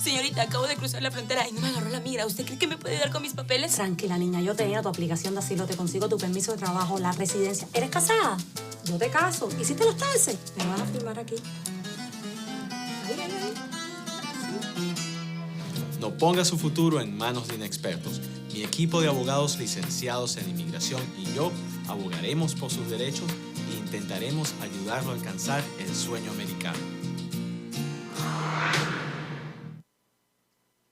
Señorita, acabo de cruzar la frontera y no me agarró la migra. ¿Usted cree que me puede ayudar con mis papeles? Tranquila, niña, yo tenía tu aplicación de asilo, te consigo tu permiso de trabajo, la residencia. ¿Eres casada? Yo te caso. ¿Hiciste los taxes? Me van a firmar aquí. Ahí. No ponga su futuro en manos de inexpertos. Mi equipo de abogados licenciados en inmigración y yo abogaremos por sus derechos e intentaremos ayudarlo a alcanzar el sueño americano.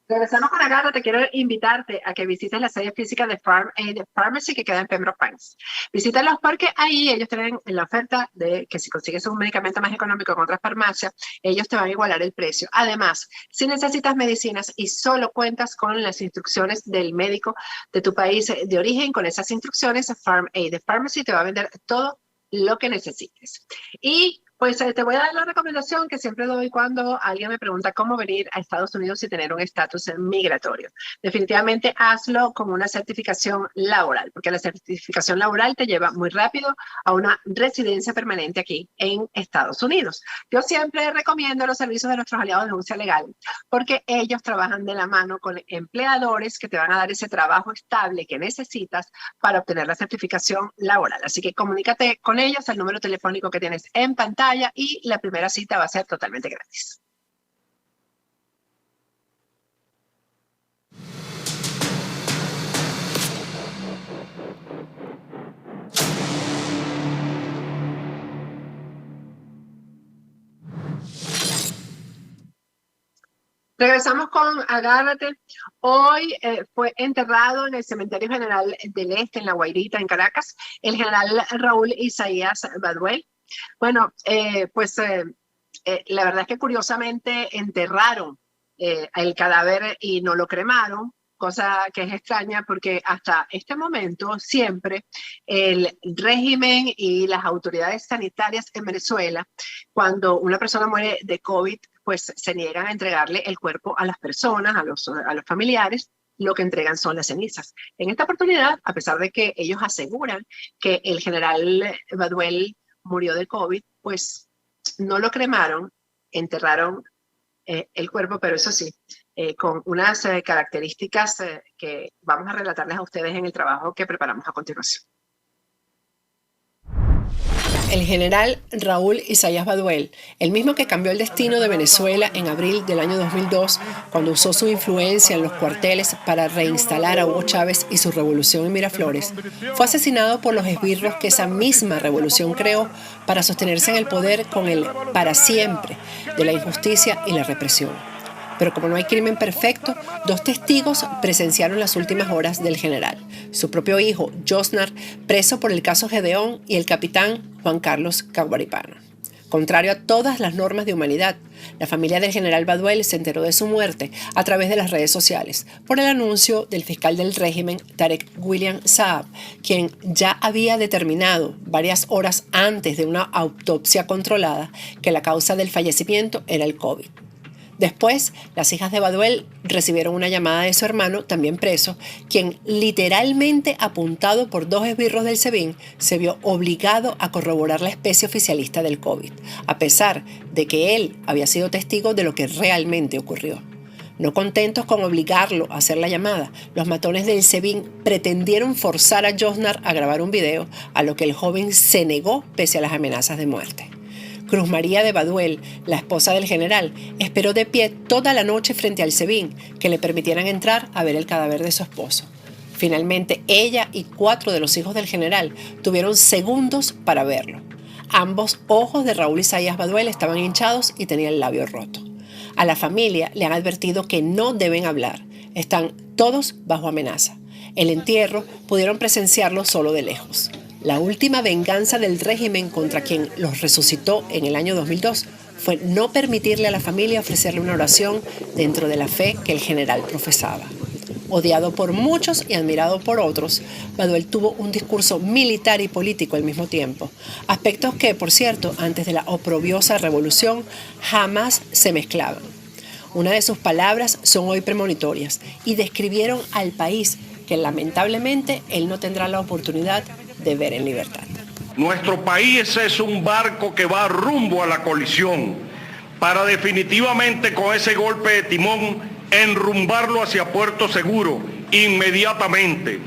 Regresando con Agárrate, quiero invitarte a que visites la sede física de Farm Aid Pharmacy que queda en Pembroke Pines. Visítalos porque ahí ellos tienen la oferta de que si consigues un medicamento más económico en otras farmacias, ellos te van a igualar el precio. Además, si necesitas medicinas y solo cuentas con las instrucciones del médico de tu país de origen, con esas instrucciones, Farm Aid Pharmacy te va a vender todo lo que necesites. Y pues te voy a dar la recomendación que siempre doy cuando alguien me pregunta cómo venir a Estados Unidos y tener un estatus migratorio. Definitivamente hazlo con una certificación laboral, porque la certificación laboral te lleva muy rápido a una residencia permanente aquí en Estados Unidos. Yo siempre recomiendo los servicios de nuestros aliados de denuncia legal, porque ellos trabajan de la mano con empleadores que te van a dar ese trabajo estable que necesitas para obtener la certificación laboral. Así que comunícate con ellos al número telefónico que tienes en pantalla y la primera cita va a ser totalmente gratis. Regresamos con Agárrate. Hoy fue enterrado en el Cementerio General del Este, en La Guairita, en Caracas, el general Raúl Isaías Baduel. Bueno, la verdad es que curiosamente enterraron el cadáver y no lo cremaron, cosa que es extraña porque hasta este momento siempre el régimen y las autoridades sanitarias en Venezuela, cuando una persona muere de COVID, pues se niegan a entregarle el cuerpo a las personas, a los familiares. Lo que entregan son las cenizas. En esta oportunidad, a pesar de que ellos aseguran que el general Baduel murió de COVID, pues no lo cremaron, enterraron el cuerpo, pero eso sí, con unas características que vamos a relatarles a ustedes en el trabajo que preparamos a continuación. El general Raúl Isaías Baduel, el mismo que cambió el destino de Venezuela en abril del año 2002, cuando usó su influencia en los cuarteles para reinstalar a Hugo Chávez y su revolución en Miraflores, fue asesinado por los esbirros que esa misma revolución creó para sostenerse en el poder con el para siempre de la injusticia y la represión. Pero como no hay crimen perfecto, 2 testigos presenciaron las últimas horas del general. Su propio hijo, Josnar, preso por el caso Gedeón, y el capitán Juan Carlos Caguaripano. Contrario a todas las normas de humanidad, la familia del general Baduel se enteró de su muerte a través de las redes sociales por el anuncio del fiscal del régimen, Tarek William Saab, quien ya había determinado varias horas antes de una autopsia controlada que la causa del fallecimiento era el COVID. Después, las hijas de Baduel recibieron una llamada de su hermano, también preso, quien, literalmente apuntado por 2 esbirros del SEBIN, se vio obligado a corroborar la especie oficialista del COVID, a pesar de que él había sido testigo de lo que realmente ocurrió. No contentos con obligarlo a hacer la llamada, los matones del SEBIN pretendieron forzar a Josnar a grabar un video, a lo que el joven se negó pese a las amenazas de muerte. Cruz María de Baduel, la esposa del general, esperó de pie toda la noche frente al SEBIN que le permitieran entrar a ver el cadáver de su esposo. Finalmente, ella y 4 de los hijos del general tuvieron segundos para verlo. Ambos ojos de Raúl Isaías Baduel estaban hinchados y tenía el labio roto. A la familia le han advertido que no deben hablar. Están todos bajo amenaza. El entierro pudieron presenciarlo solo de lejos. La última venganza del régimen contra quien los resucitó en el año 2002 fue no permitirle a la familia ofrecerle una oración dentro de la fe que el general profesaba. Odiado por muchos y admirado por otros, Baduel tuvo un discurso militar y político al mismo tiempo, aspectos que, por cierto, antes de la oprobiosa revolución, jamás se mezclaban. Una de sus palabras son hoy premonitorias y describieron al país que lamentablemente él no tendrá la oportunidad de ver en libertad. Nuestro país es un barco que va rumbo a la colisión. para definitivamente con ese golpe de timón enrumbarlo hacia puerto seguro inmediatamente,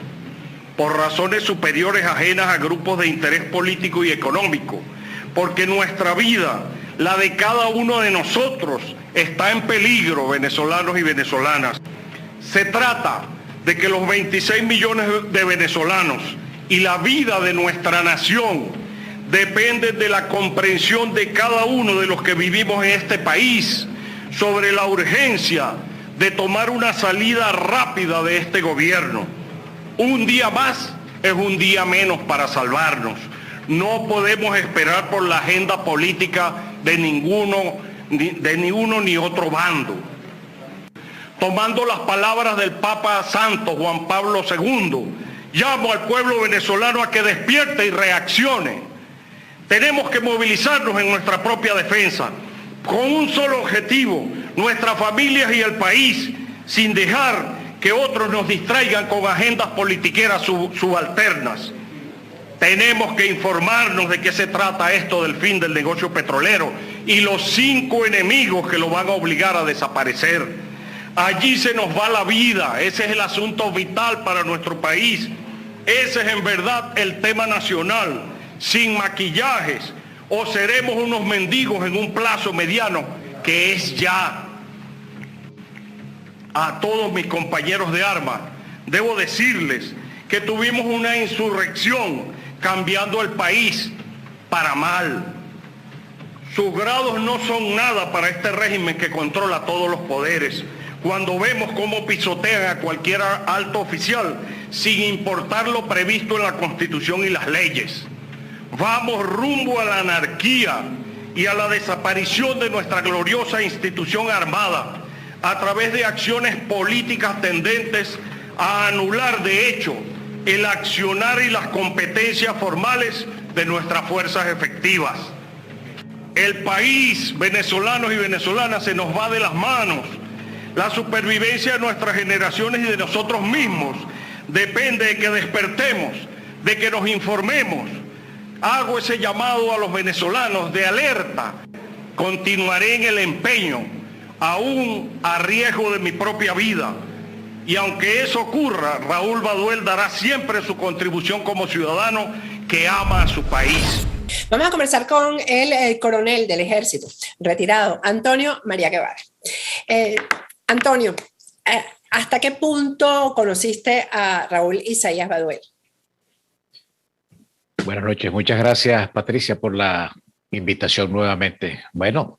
por razones superiores ajenas a grupos de interés político y económico, porque nuestra vida, la de cada uno de nosotros, está en peligro, venezolanos y venezolanas. Se trata de que los 26 millones de venezolanos y la vida de nuestra nación dependen de la comprensión de cada uno de los que vivimos en este país sobre la urgencia de tomar una salida rápida de este gobierno. Un día más es un día menos para salvarnos. No podemos esperar por la agenda política de ni uno ni otro bando. Tomando las palabras del Papa Santo Juan Pablo II, llamo al pueblo venezolano a que despierte y reaccione. Tenemos que movilizarnos en nuestra propia defensa, con un solo objetivo, nuestras familias y el país, sin dejar que otros nos distraigan con agendas politiqueras subalternas. Tenemos que informarnos de qué se trata esto del fin del negocio petrolero y los 5 enemigos que lo van a obligar a desaparecer. Allí se nos va la vida, ese es el asunto vital para nuestro país. Ese es en verdad el tema nacional, sin maquillajes, o seremos unos mendigos en un plazo mediano, que es ya. A todos mis compañeros de armas, debo decirles que tuvimos una insurrección cambiando el país para mal. Sus grados no son nada para este régimen que controla todos los poderes. Cuando vemos cómo pisotean a cualquier alto oficial sin importar lo previsto en la Constitución y las leyes. Vamos rumbo a la anarquía y a la desaparición de nuestra gloriosa institución armada a través de acciones políticas tendentes a anular de hecho el accionar y las competencias formales de nuestras fuerzas efectivas. El país, venezolanos y venezolanas, se nos va de las manos. La supervivencia de nuestras generaciones y de nosotros mismos depende de que despertemos, de que nos informemos. Hago ese llamado a los venezolanos de alerta. Continuaré en el empeño, aún a riesgo de mi propia vida. Y aunque eso ocurra, Raúl Baduel dará siempre su contribución como ciudadano que ama a su país. Vamos a conversar con el coronel del ejército, retirado, Antonio María Guevara. Antonio, ¿hasta qué punto conociste a Raúl Isaías Baduel? Buenas noches, muchas gracias Patricia por la invitación nuevamente. Bueno,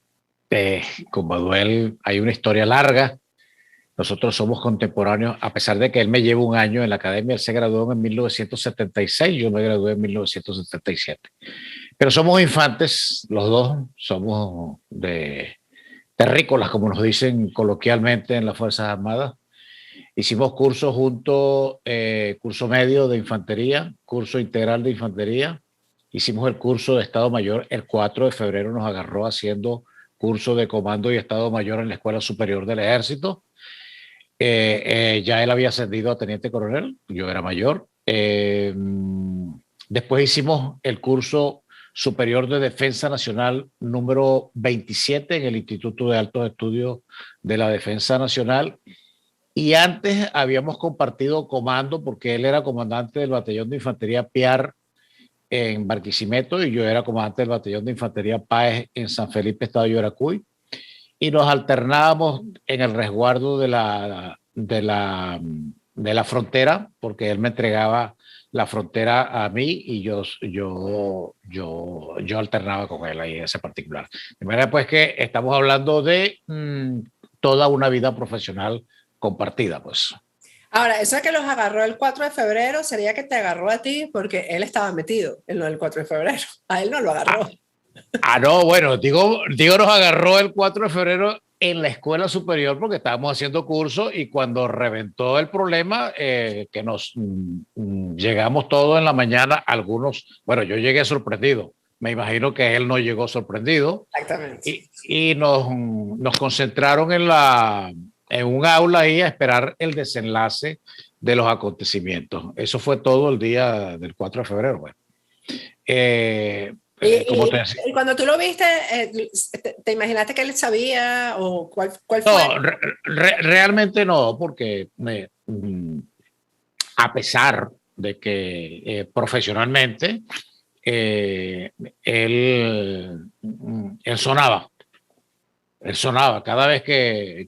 con Baduel hay una historia larga. Nosotros somos contemporáneos, a pesar de que él me lleva un año en la academia. Él se graduó en 1976, yo me gradué en 1977. Pero somos infantes, los dos, somos de terrícolas, como nos dicen coloquialmente en las Fuerzas Armadas. Hicimos cursos juntos, curso medio de infantería, curso integral de infantería. Hicimos el curso de Estado Mayor. El 4 de febrero nos agarró haciendo curso de comando y Estado Mayor en la Escuela Superior del Ejército. Ya él había ascendido a teniente coronel, yo era mayor. Después hicimos el curso superior de Defensa Nacional número 27 en el Instituto de Altos Estudios de la Defensa Nacional. Y antes habíamos compartido comando porque él era comandante del batallón de infantería Piar en Barquisimeto y yo era comandante del batallón de infantería Páez en San Felipe, estado de Yaracuy. Y nos alternábamos en el resguardo de la frontera, porque él me entregaba la frontera a mí y yo alternaba con él ahí en ese particular. De manera pues que estamos hablando de toda una vida profesional compartida, pues. Ahora, eso de que los agarró el 4 de febrero sería que te agarró a ti porque él estaba metido en lo del 4 de febrero. A él no lo agarró. No, bueno, digo, nos agarró el 4 de febrero en la escuela superior porque estábamos haciendo curso y cuando reventó el problema, que nos llegamos todos en la mañana, algunos, bueno, yo llegué sorprendido, me imagino que él no llegó sorprendido. Exactamente. Y nos concentraron en un aula ahí a esperar el desenlace de los acontecimientos. Eso fue todo el día del 4 de febrero. Bueno. como te decía. Y cuando tú lo viste, ¿te imaginaste que él sabía o cuál fue? No, realmente no, porque a pesar de que profesionalmente él sonaba. Él sonaba cada vez que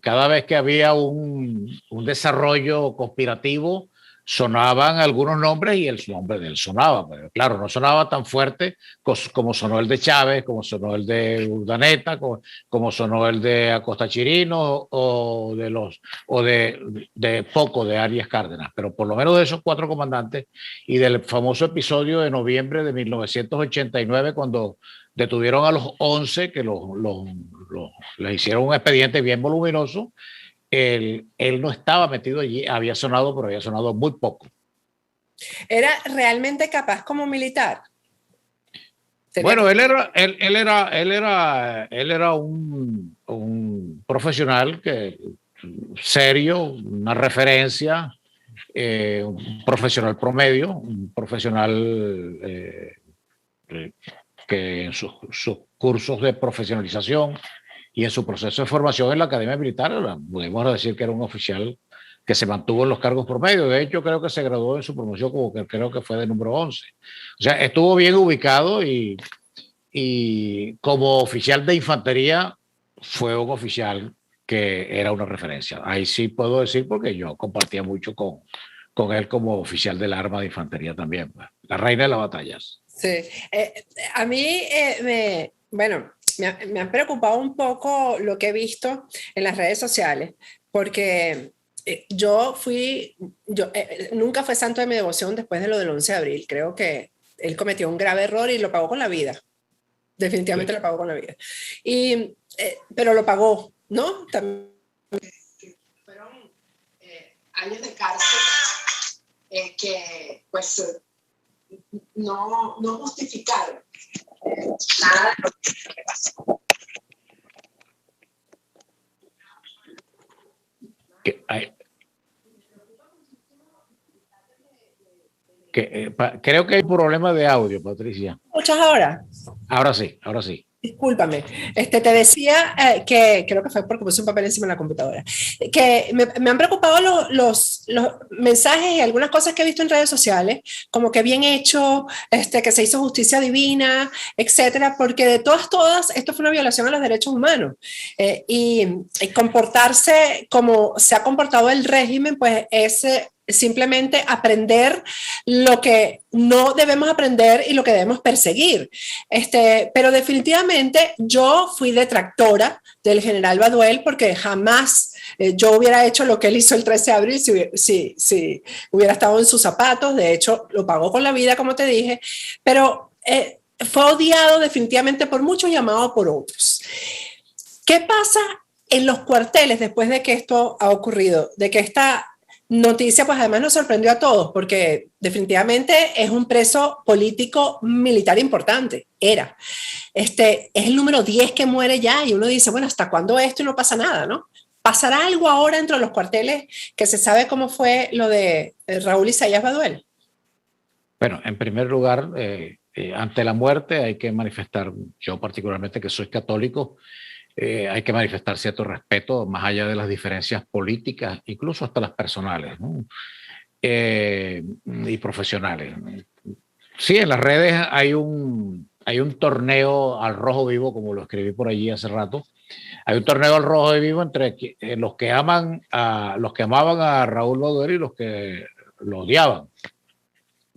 había un desarrollo conspirativo, sonaban algunos nombres y el nombre de él sonaba. Pero claro, no sonaba tan fuerte como sonó el de Chávez, como sonó el de Urdaneta, como sonó el de Acosta Chirino o de Arias Cárdenas. Pero por lo menos de esos 4 comandantes y del famoso episodio de noviembre de 1989, cuando detuvieron a los 11 que les hicieron un expediente bien voluminoso. Él no estaba metido allí, había sonado, pero había sonado muy poco. ¿Era realmente capaz como militar? Bueno, él era un profesional serio, una referencia, un profesional promedio, un profesional que en sus cursos de profesionalización y en su proceso de formación en la Academia Militar, podemos decir que era un oficial que se mantuvo en los cargos promedio. De hecho, creo que se graduó en su promoción como que creo que fue de número 11. O sea, estuvo bien ubicado y como oficial de infantería fue un oficial que era una referencia. Ahí sí puedo decir porque yo compartía mucho con él como oficial del arma de infantería también. La reina de las batallas. Sí. A mí, me han preocupado un poco lo que he visto en las redes sociales, porque nunca fue santo de mi devoción después de lo del 11 de abril. Creo que él cometió un grave error y lo pagó con la vida. Definitivamente lo pagó con la vida. Pero lo pagó, ¿no? También fueron años de cárcel que, pues, no justificaron nada de lo que pasó. Creo que hay problema de audio, Patricia. ¿Escuchas ahora? Ahora sí, ahora sí. Discúlpame, te decía que creo que fue porque puse un papel encima de la computadora, que me han preocupado los mensajes y algunas cosas que he visto en redes sociales, como que bien hecho, que se hizo justicia divina, etcétera, porque de todas, esto fue una violación a los derechos humanos. Y comportarse como se ha comportado el régimen, pues es simplemente aprender lo que no debemos aprender y lo que debemos perseguir. Pero definitivamente yo fui detractora del general Baduel porque jamás yo hubiera hecho lo que él hizo el 13 de abril si hubiera estado en sus zapatos. De hecho, lo pagó con la vida, como te dije, pero fue odiado definitivamente por muchos y amado por otros. ¿Qué pasa en los cuarteles después de que esto ha ocurrido? De que esta noticia, pues además nos sorprendió a todos, porque definitivamente es un preso político militar importante, era. Es el número 10 que muere ya y uno dice, bueno, ¿hasta cuándo esto y no pasa nada, no? ¿Pasará algo ahora entre los cuarteles que se sabe cómo fue lo de Raúl Isaías Baduel? Bueno, en primer lugar, ante la muerte hay que manifestar, yo particularmente que soy católico, hay que manifestar cierto respeto más allá de las diferencias políticas, incluso hasta las personales, ¿no? Y profesionales. Sí, en las redes hay un torneo al rojo vivo, como lo escribí por allí hace rato. Hay un torneo al rojo vivo entre los que amaban a Raúl Baduel y los que lo odiaban.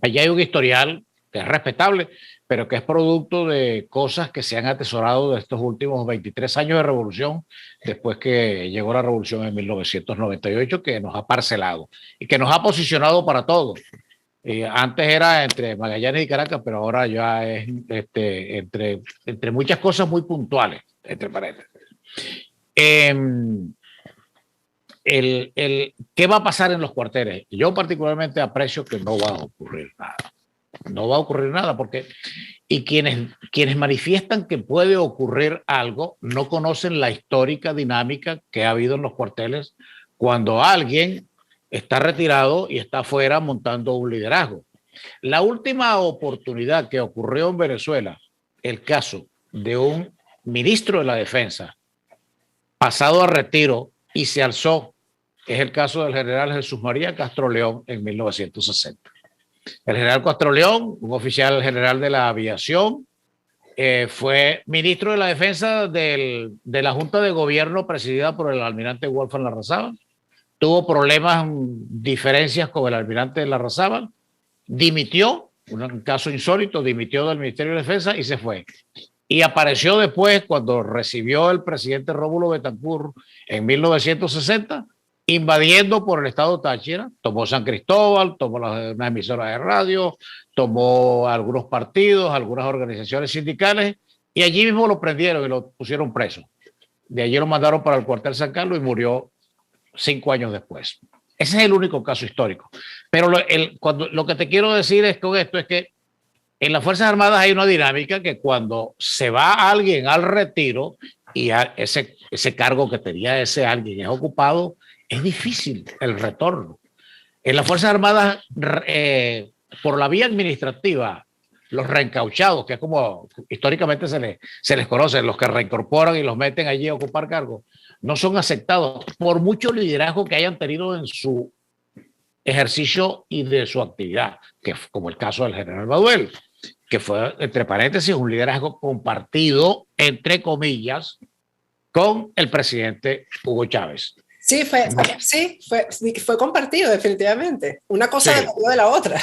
Allí hay un historial que es respetable, pero que es producto de cosas que se han atesorado de estos últimos 23 años de revolución, después que llegó la revolución en 1998, que nos ha parcelado y que nos ha posicionado para todo. Antes era entre Magallanes y Caracas, pero ahora ya es entre muchas cosas muy puntuales, entre paréntesis. ¿Qué va a pasar en los cuarteles? Yo particularmente aprecio que no va a ocurrir nada. No va a ocurrir nada porque quienes manifiestan que puede ocurrir algo no conocen la histórica dinámica que ha habido en los cuarteles cuando alguien está retirado y está afuera montando un liderazgo. La última oportunidad que ocurrió en Venezuela el caso de un ministro de la Defensa pasado a retiro y se alzó es el caso del general Jesús María Castro León en 1960. El general Castro León, un oficial general de la aviación, fue ministro de la Defensa de la Junta de Gobierno presidida por el almirante Wolfgang Larrazábal. Tuvo problemas, diferencias con el almirante Larrazábal, dimitió, un caso insólito, dimitió del Ministerio de Defensa y se fue. Y apareció después, cuando recibió el presidente Rómulo Betancourt en 1960, invadiendo por el estado Táchira, tomó San Cristóbal, tomó una emisora de radio, tomó algunos partidos, algunas organizaciones sindicales, y allí mismo lo prendieron y lo pusieron preso. De allí lo mandaron para el cuartel San Carlos y murió 5 años después. Ese es el único caso histórico. Pero lo que te quiero decir es con esto es que en las Fuerzas Armadas hay una dinámica que cuando se va alguien al retiro y ese cargo que tenía ese alguien es ocupado, es difícil el retorno. En las Fuerzas Armadas, por la vía administrativa, los reencauchados, que es como históricamente se les conoce, los que reincorporan y los meten allí a ocupar cargos, no son aceptados por mucho liderazgo que hayan tenido en su ejercicio y de su actividad, que como el caso del general Baduel, que fue, entre paréntesis, un liderazgo compartido, entre comillas, con el presidente Hugo Chávez. Sí, fue compartido, definitivamente. Una cosa Sí. dependió de la otra.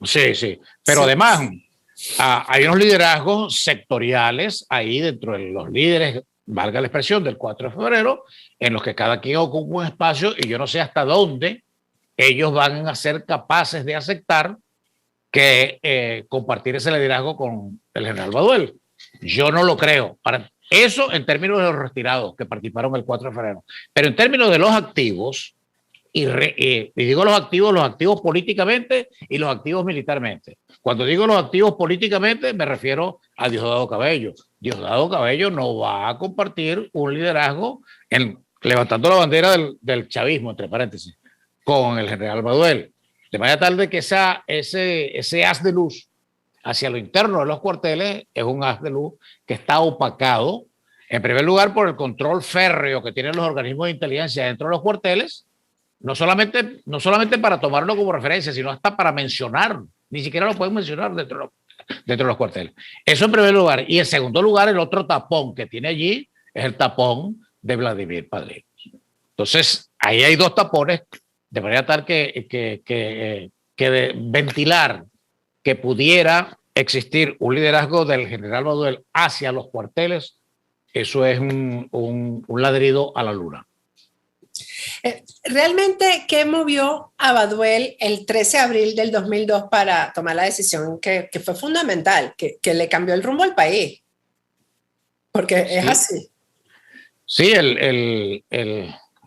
Sí, sí. Pero Sí. además, hay unos liderazgos sectoriales ahí dentro de los líderes, valga la expresión, del 4 de febrero, en los que cada quien ocupa un espacio y yo no sé hasta dónde ellos van a ser capaces de aceptar que compartir ese liderazgo con el general Baduel. Yo no lo creo. Eso en términos de los retirados que participaron el 4 de febrero. Pero en términos de los activos, y digo los activos políticamente y los activos militarmente. Cuando digo los activos políticamente me refiero a Diosdado Cabello. Diosdado Cabello no va a compartir un liderazgo levantando la bandera del chavismo, entre paréntesis, con el general Baduel. De manera tal de que ese haz de luz hacia lo interno de los cuarteles es un haz de luz que está opacado, en primer lugar, por el control férreo que tienen los organismos de inteligencia dentro de los cuarteles, no solamente para tomarlo como referencia, sino hasta para mencionarlo. Ni siquiera lo pueden mencionar dentro de los cuarteles. Eso en primer lugar. Y en segundo lugar, el otro tapón que tiene allí es el tapón de Vladimir Padrino. Entonces, ahí hay dos tapones, de manera tal que ventilar que pudiera existir un liderazgo del general Baduel hacia los cuarteles, eso es un ladrido a la luna. Realmente, ¿qué movió a Baduel el 13 de abril del 2002 para tomar la decisión que fue fundamental, que le cambió el rumbo al país? Porque es así. Sí,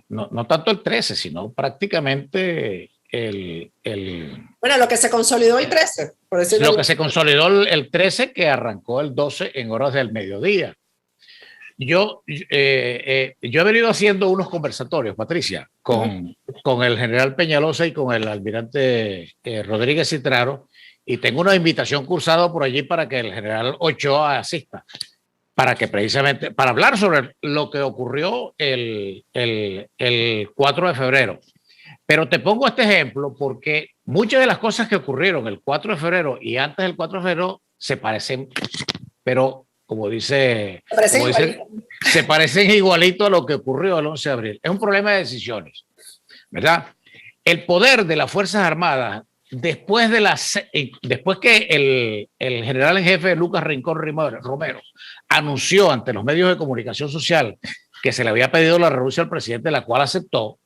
no tanto el 13, sino prácticamente bueno, lo que se consolidó el 13, por decirlo. Lo que se consolidó el 13, que arrancó el 12 en horas del mediodía. Yo he venido haciendo unos conversatorios, Patricia, con el general Peñalosa y con el almirante Rodríguez Citraro, y tengo una invitación cursada por allí para que el general Ochoa asista, para hablar sobre lo que ocurrió el 4 de febrero. Pero te pongo este ejemplo porque muchas de las cosas que ocurrieron el 4 de febrero y antes del 4 de febrero se parecen, pero se parecen igualito a lo que ocurrió el 11 de abril. Es un problema de decisiones, ¿verdad? El poder de las Fuerzas Armadas, después que el general en jefe Lucas Rincón Romero anunció ante los medios de comunicación social que se le había pedido la renuncia al presidente, la cual aceptó,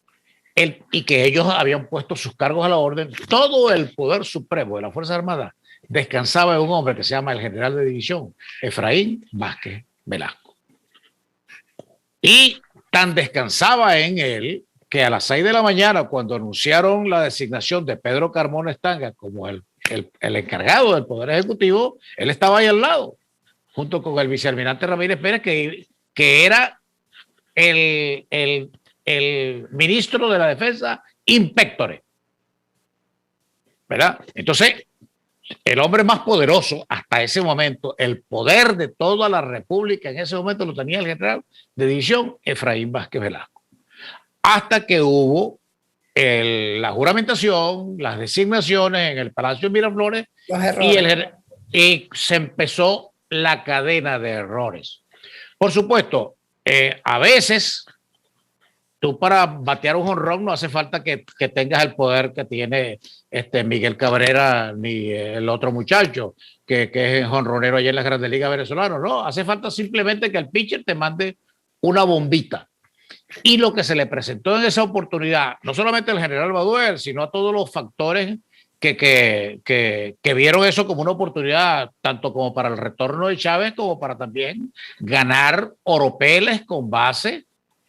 y que ellos habían puesto sus cargos a la orden, todo el poder supremo de las Fuerzas Armadas descansaba en un hombre que se llama el general de división, Efraín Vázquez Velasco. Y tan descansaba en él que a las 6 de la mañana, cuando anunciaron la designación de Pedro Carmona Estanga como el encargado del Poder Ejecutivo, él estaba ahí al lado, junto con el vicealmirante Ramírez Pérez, que era el ministro de la Defensa in pectore, ¿verdad? Entonces, el hombre más poderoso hasta ese momento, el poder de toda la República en ese momento lo tenía el general de división Efraín Vázquez Velasco. Hasta que hubo la juramentación, las designaciones en el Palacio de Miraflores y se empezó la cadena de errores. Por supuesto, a veces tú para batear un jonrón no hace falta que tengas el poder que tiene Miguel Cabrera ni el otro muchacho que es jonronero allá en las Grandes Ligas venezolanas. No, hace falta simplemente que el pitcher te mande una bombita. Y lo que se le presentó en esa oportunidad, no solamente al general Baduel, sino a todos los factores que vieron eso como una oportunidad, tanto como para el retorno de Chávez, como para también ganar oropeles con base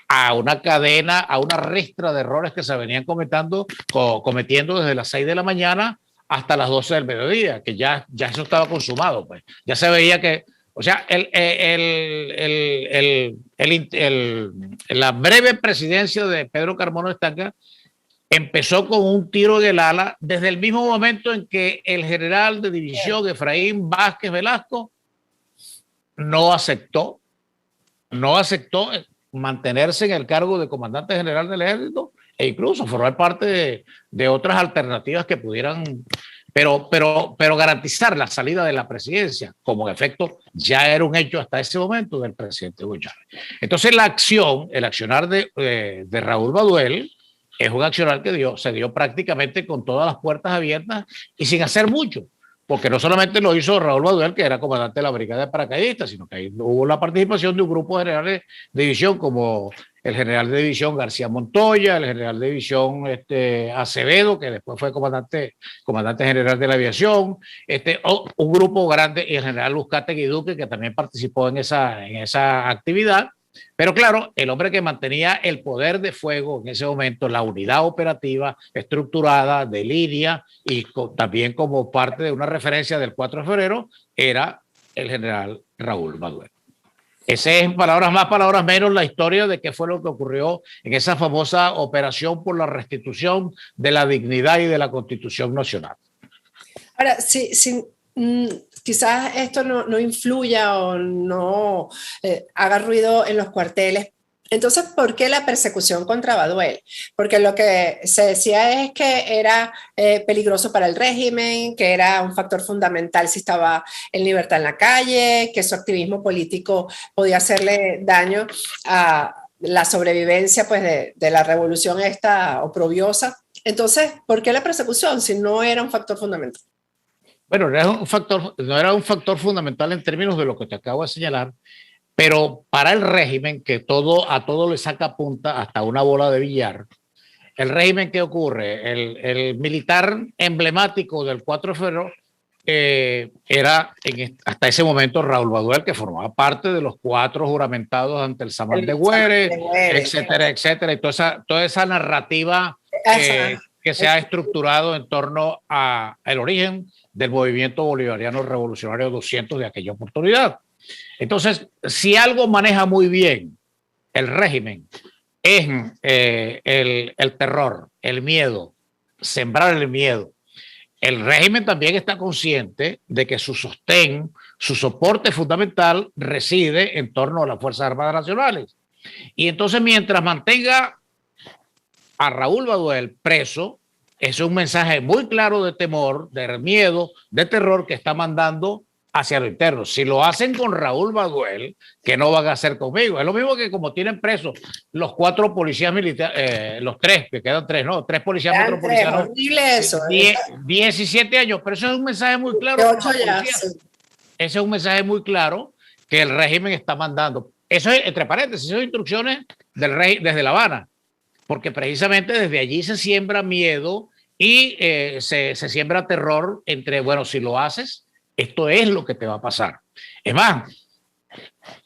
a una cadena, a una ristra de errores que se venían cometiendo desde las 6 de la mañana hasta las 12 del mediodía, que ya eso estaba consumado. Pues. Ya se veía que, o sea, la breve presidencia de Pedro Carmona Estanca empezó con un tiro en el ala desde el mismo momento en que el general de división Efraín Vázquez Velasco no aceptó mantenerse en el cargo de comandante general del ejército e incluso formar parte de otras alternativas que pudieran, pero garantizar la salida de la presidencia, como en efecto ya era un hecho hasta ese momento del presidente Hugo Chávez. Entonces el accionar de Raúl Baduel es un accionar que se dio prácticamente con todas las puertas abiertas y sin hacer mucho. Porque no solamente lo hizo Raúl Baduel, que era comandante de la brigada de paracaidistas, sino que ahí hubo la participación de un grupo de generales de división, como el general de división García Montoya, el general de división Acevedo, que después fue comandante general de la aviación, un grupo grande, y el general Uzcategui Duque, que también participó en esa actividad. Pero claro, el hombre que mantenía el poder de fuego en ese momento, la unidad operativa estructurada de línea y también como parte de una referencia del 4 de febrero, era el general Raúl Baduel. Esa es, palabras más, palabras menos, la historia de qué fue lo que ocurrió en esa famosa operación por la restitución de la dignidad y de la Constitución Nacional. Ahora, quizás esto no influya o no haga ruido en los cuarteles. Entonces, ¿por qué la persecución contra Baduel? Porque lo que se decía es que era peligroso para el régimen, que era un factor fundamental si estaba en libertad en la calle, que su activismo político podía hacerle daño a la sobrevivencia pues, de la revolución esta oprobiosa. Entonces, ¿por qué la persecución si no era un factor fundamental? Bueno, no era un factor fundamental en términos de lo que te acabo de señalar, pero para el régimen, que a todo le saca punta hasta una bola de billar, el régimen, ¿qué ocurre? El militar emblemático del 4 de febrero era hasta ese momento Raúl Baduel, que formaba parte de los 4 juramentados ante el Samán de Güeres, etcétera, etcétera, y toda esa narrativa que se ha estructurado en torno al origen del movimiento bolivariano revolucionario 200 de aquella oportunidad. Entonces, si algo maneja muy bien el régimen es el terror, el miedo, sembrar el miedo. El régimen también está consciente de que su sostén, su soporte fundamental reside en torno a las Fuerzas Armadas Nacionales. Y entonces, mientras mantenga a Raúl Baduel preso, es un mensaje muy claro de temor, de miedo, de terror que está mandando hacia lo interno. Si lo hacen con Raúl Baduel, ¿qué no van a hacer conmigo? Es lo mismo que como tienen presos los 4 policías militares, los 3, que quedan 3, ¿no? 3 policías metropolitanos. Horrible eso. 17 años, pero eso es un mensaje muy claro. Ese es un mensaje muy claro que el régimen está mandando. Eso es, entre paréntesis, son instrucciones del rey desde La Habana, porque precisamente desde allí se siembra miedo y se siembra terror entre, bueno, si lo haces, esto es lo que te va a pasar. Es más,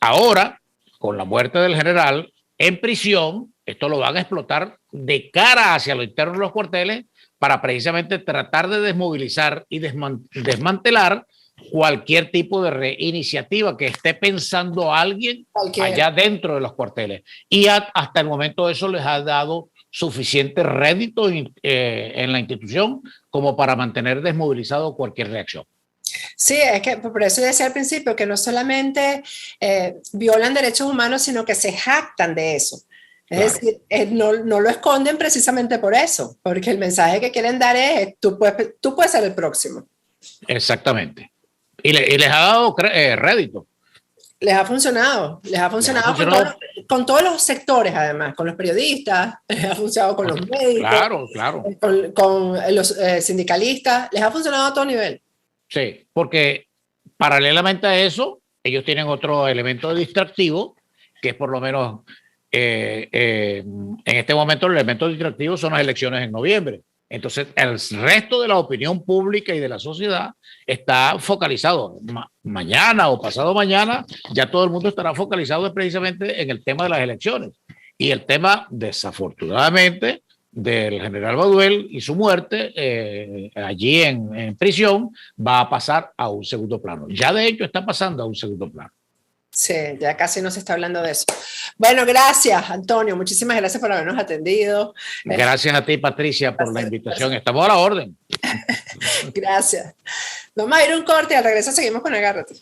ahora, con la muerte del general en prisión, esto lo van a explotar de cara hacia lo interno de los cuarteles para precisamente tratar de desmovilizar y desmantelar cualquier tipo de reiniciativa que esté pensando alguien allá dentro de los cuarteles. Y hasta el momento eso les ha dado suficiente rédito en la institución como para mantener desmovilizado cualquier reacción. Sí, es que por eso decía al principio que no solamente violan derechos humanos, sino que se jactan de eso. Es decir, no lo esconden precisamente por eso, porque el mensaje que quieren dar es, tú puedes ser el próximo. Exactamente. Y les ha dado rédito. Les ha funcionado con todos los sectores, además, con los periodistas, les ha funcionado con los médicos, claro. con los sindicalistas, les ha funcionado a todo nivel. Sí, porque paralelamente a eso, ellos tienen otro elemento distractivo, que es por lo menos en este momento el elemento distractivo son las elecciones en noviembre. Entonces, el resto de la opinión pública y de la sociedad está focalizado. Mañana o pasado mañana, ya todo el mundo estará focalizado precisamente en el tema de las elecciones. Y el tema, desafortunadamente, del general Baduel y su muerte allí en prisión va a pasar a un segundo plano. Ya de hecho está pasando a un segundo plano. Sí, ya casi no se está hablando de eso. Bueno, gracias, Antonio. Muchísimas gracias por habernos atendido. Gracias a ti, Patricia, por la invitación. Estamos a la orden. Gracias. Vamos a ir a un corte y al regreso seguimos con Agárrate.